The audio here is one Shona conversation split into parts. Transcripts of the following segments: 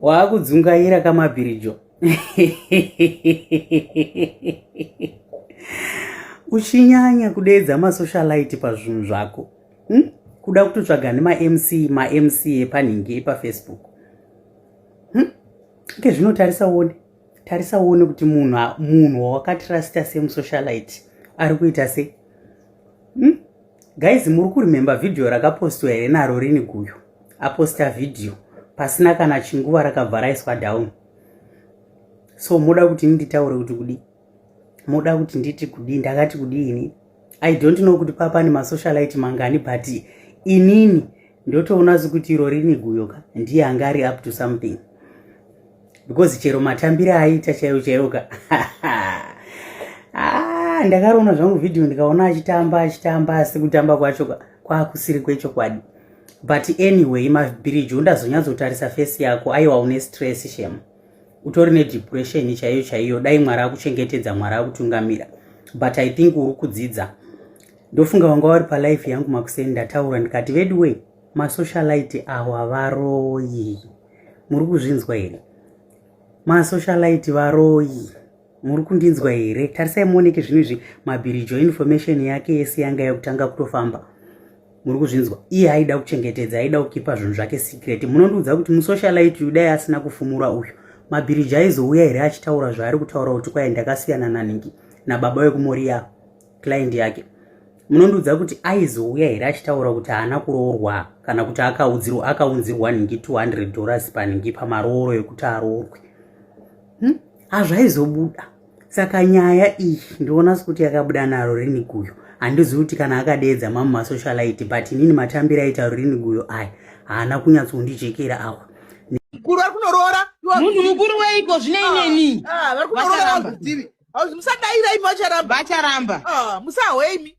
Wakudzungaira kamabhirijo. Uchinyanya kudedza masocialite pazvinhu zvako. Kuda kutotsvaga ma MC epanhingi pafacebook. Ke zvinotarisa uone. Tarisa uone kuti munhu wakatrasta semusocialite ari kuita sei. Guys, muri kuremember video rakapostwa here naro Rini Guyo. Aposta video pasina kana chinguva rakabva raiswa down. So moda kuti nditaure kuti kudi. Moda kuti nditi kudi, ndakati kudi ini. I don't know kuti papa ni masocialite mangani, but inini ndotoona kuti Rini Guyo ndiye angari up to something. Because chero matambira aita chayo. Ndakaona zvangu video ndikaona achitamba asi kutamba kwacho kwakusiri kwechokwadi. But anyway, mabhirijo ndazonyatsotarisa face yako aiwa une stress shame. Utori ne depression chaiyo dai Mwari akuchengetedza, Mwari akutungamira. But I think uri kudzidza. Ndofunga wanga wari pa life yangu makuseni ndataura ndikati vedwe masocialite awa varoyi. Muri kuzvinzwa here? Masocialite varoyi. Muri kundinzwa here? Tarisai muoneke zvinhu mabhirijo information yake yese yanga yakutanga kutofamba. Muri kuzvinzwa. Iye aida kuchengetedza, aida kukipa zvinhu zvake secret. Munondiudza kuti musocialite udai asina kufumura uyu. Mabhirijo aizouya here achitaura zvaari kutaura kuti kwai ndakasiyana naningi nababa wekumoriya client yake. Munondiudza kuti aizouya here achitaura kuti haana kuroorwa kana kuti akaunzirwa ningi $200 paningi pamarooro ekuti aroorwe. Hazvaizobuda. Saka nyaya iyi ndiona kuti yakabuda naro Rini Guyo. Handizivi kuti kana akadedza masocialite, but inini matambira aita Rini Guyo aya haana kunyatsondijekera awa. Kuru vari kunorora munhu mukuru weiko zvine ineni vari kunorora vazvitivi musadaira imi vacharamba musahwe imi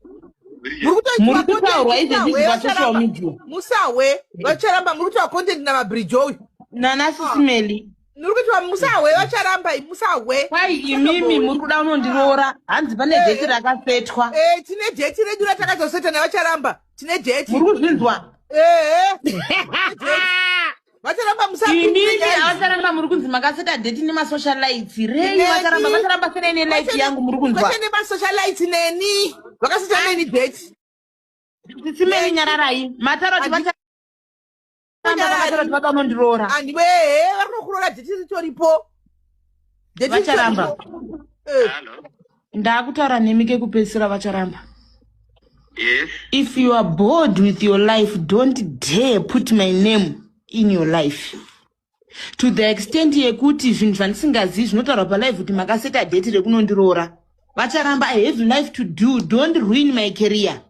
muri kutaurwa izvezvi pasocial media musahwe vacharamba muri kutaura content namabhirijo uyu nanasisimeli muri kuti musahwe vacharamba musahwe kwai imimi muri kuda unondiroora hanzi pane dheti rakapetwa tine dheti redu ratakazoseta navacharamba tine dheti muri kuzvinzwa vacharamba imimi havacharamba muri kunzi makaseta dheti nemasocialite rei vacharamba sena ine life yangu muri kunzwa vachene masocialite neni vakaseta neni dheti sisimeli nyararai mataroti vacharamba unondiroora andiwe vari kunokuroora dheti ritoripo vacharamba ndakutaura nemi kekupedzisira vacharamba. Yes. If you are bored with your life, don't dare put my name in your life. To the extent yekuti zvinhu zvandisingazivi zvinotaurwa palive kuti makaseta dheti rekunondiroora. Vacharamba, I have life to do. Don't ruin my career.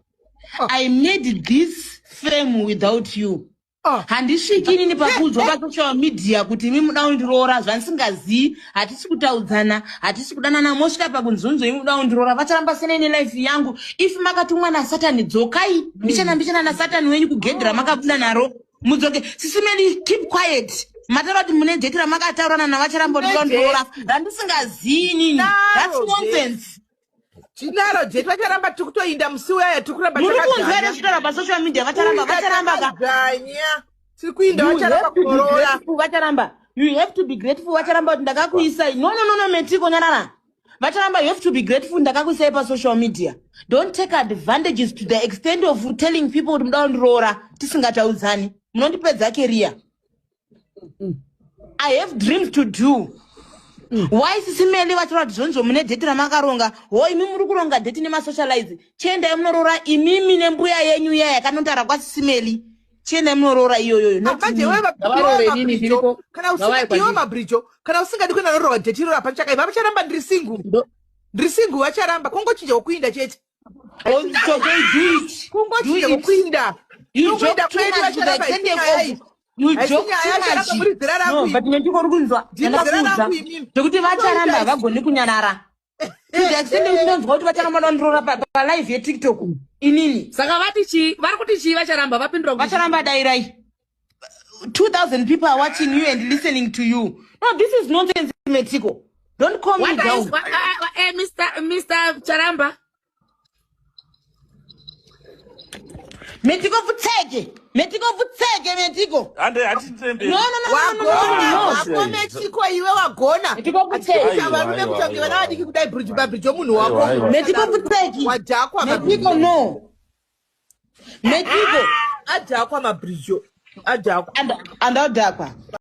I made this fame without you. Handisvikini nepakuudzwa pasocial media kuti imi muda kundiroora zvandisingazivi, hatisi kutaudzana, hatisi kudanana, mosvika pakunzonzo imi muda kundiroora. Vacharamba sena ine life yangu. If makatumwa naSatani dzokai, ndichanambishana naSatani wenyu kugedhera makabuda naro. Mudzoke sisimeli, keep quiet. Mataura kuti mune dheti ramakataurana navacharamba kuti kundiroora zvandisingazivi nini. That's nonsense. Tinaro dheti vacharamba tiri kutoinda musi uyaya tiri kuramba muri kunzwa here zvitaura pasocial media vacharamba ganya tiri kuinda vacharamba kunorora vacharamba you have to be grateful vacharamba kuti ndakakuisai no metiko nyarara vacharamba you have to be grateful ndakakuisai pasocial media. Don't take advantages to the extent of telling people kuti muda kundiroora tisingataudzani munondipedza career. I have dreams to do. Why sisimeli vachira kuti zvonzvo mune dheti ramakaronga imi muri kuronga dheti nemasocialize chiendai munoroora imimi nembuya yenyu iya yakanondara kwasisimeli chiendai munoroora iyoyoyo iwe mabhirijo kana usingadi kuenda norova dheti iroro pachakaiva vacharamba ndiri singu vacharamba kungochinja wokuinda chete kungochinja wokuinda You joke too much. No, but when you go to the vacharamba vagone kunyanara. To the extent you don't go to vacharamba on live here TikTok. Inini. Saka vari kuti chi vacharamba vapindura kuti vacharamba dairai. 2,000 people are watching you and listening to you. No, this is nonsense, Metiko. Don't call me down. Mr. Charamba. Metiko vuteke. Metiko vuteke, Metiko. And I didn't No. Akomechiko iwe wagona. Ndikokuteki. Varume kutange vana vadiki kudai bridge munhu wako. Ndikokuteki. Wadhakwa Mepiko no. Mepiko. Adhakwa mabridge. Adhakwa. Andodhakwa.